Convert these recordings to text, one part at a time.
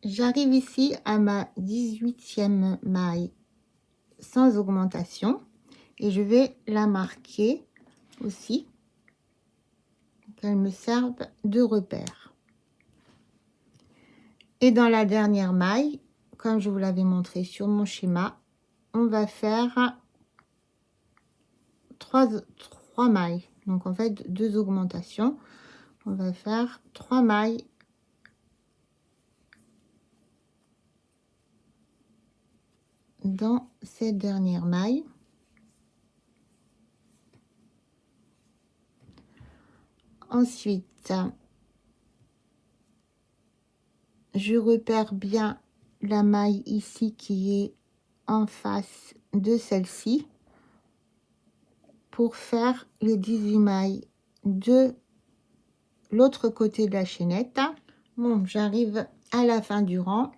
J'arrive ici à ma 18e maille sans augmentation et je vais la marquer aussi, qu'elle me serve de repère. Et dans la dernière maille, comme je vous l'avais montré sur mon schéma, on va faire trois mailles. Donc en fait 2 augmentations. On va faire 3 mailles dans cette dernière maille. Ensuite, je repère bien la maille ici qui est en face de celle-ci pour faire les 18 mailles de l'autre côté de la chaînette. Bon, j'arrive à la fin du rang.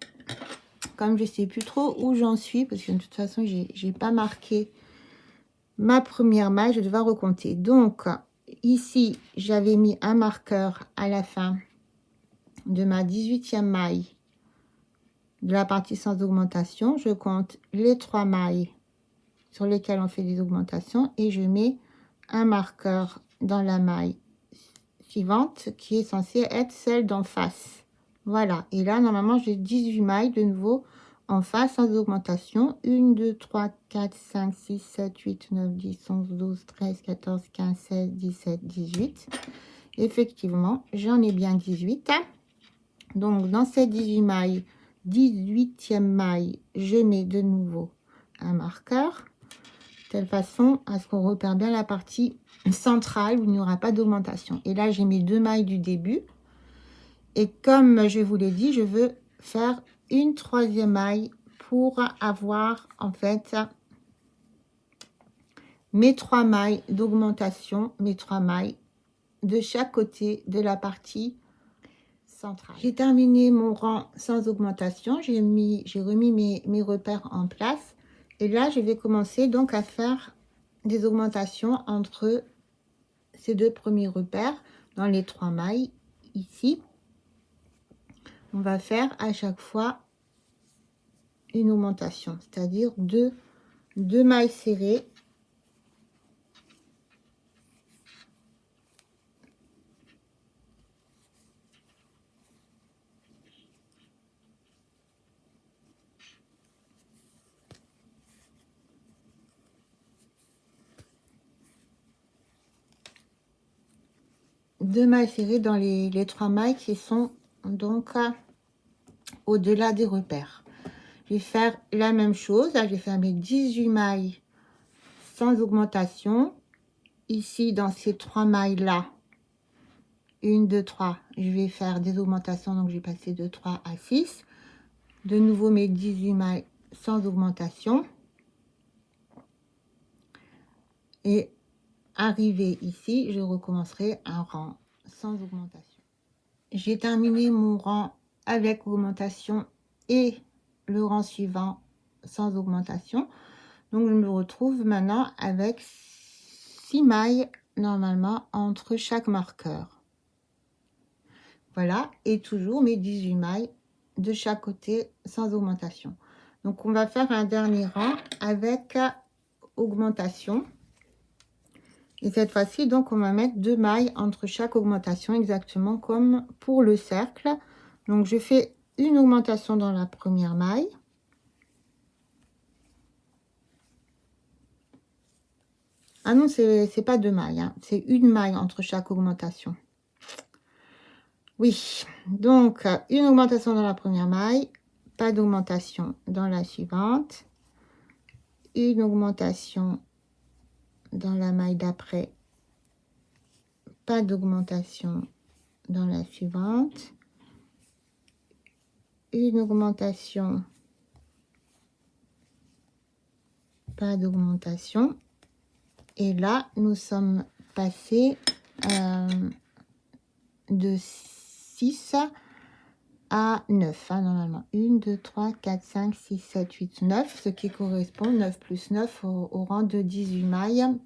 Comme je sais plus trop où j'en suis, parce que de toute façon, j'ai pas marqué ma première maille, je devais recompter. Donc, ici, j'avais mis un marqueur à la fin de ma 18e maille de la partie sans augmentation. Je compte les 3 mailles sur lesquelles on fait des augmentations et je mets un marqueur dans la maille suivante qui est censée être celle d'en face. Voilà, et là normalement j'ai 18 mailles de nouveau en face sans augmentation. 1 2 3 4 5 6 7 8 9 10 11 12 13 14 15 16 17 18. Effectivement, j'en ai bien 18. Donc dans ces 18 mailles, 18e maille, je mets de nouveau un marqueur de telle façon à ce qu'on repère bien la partie centrale où il n'y aura pas d'augmentation. Et là j'ai mes 2 mailles du début et comme je vous l'ai dit, je veux faire une 3e maille pour avoir en fait mes 3 mailles d'augmentation, mes 3 mailles de chaque côté de la partie centrale. J'ai terminé mon rang sans augmentation, j'ai remis mes repères en place et là je vais commencer donc à faire des augmentations entre ces 2 premiers repères dans les 3 mailles. Ici on va faire à chaque fois une augmentation, c'est-à-dire deux mailles serrées dans les 3 mailles qui sont donc au-delà des repères. Je vais faire la même chose. Là, je vais faire mes 18 mailles sans augmentation. Ici, dans ces 3 mailles-là, 1, 2, 3, je vais faire des augmentations. Donc, je vais passer de 3 à 6. De nouveau, mes 18 mailles sans augmentation. Et arrivé ici, je recommencerai un rang sans augmentation. J'ai terminé mon rang avec augmentation et le rang suivant sans augmentation. Donc je me retrouve maintenant avec 6 mailles normalement entre chaque marqueur. Voilà, et toujours mes 18 mailles de chaque côté sans augmentation. Donc on va faire un dernier rang avec augmentation. Et cette fois-ci, donc, on va mettre 2 mailles entre chaque augmentation, exactement comme pour le cercle. Donc, je fais une augmentation dans la première maille. Ah non, c'est pas 2 mailles, hein, c'est une maille entre chaque augmentation. Oui, donc, une augmentation dans la première maille, pas d'augmentation dans la suivante. Une augmentation dans la maille d'après, pas d'augmentation dans la suivante. Une augmentation, pas d'augmentation. Et là, nous sommes passés de 6 à 9, hein, normalement. 1, 2, 3, 4, 5, 6, 7, 8, 9, ce qui correspond, 9 plus 9, au rang de 18 mailles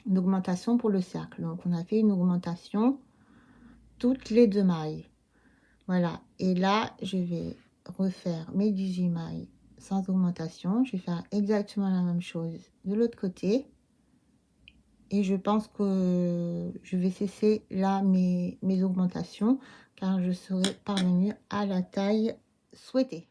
d'augmentation pour le cercle. Donc, on a fait une augmentation toutes les 2 mailles. Voilà. Et là, je vais refaire mes 18 mailles sans augmentation. Je vais faire exactement la même chose de l'autre côté. Et je pense que je vais cesser là mes augmentations car je serai parvenue à la taille souhaitée.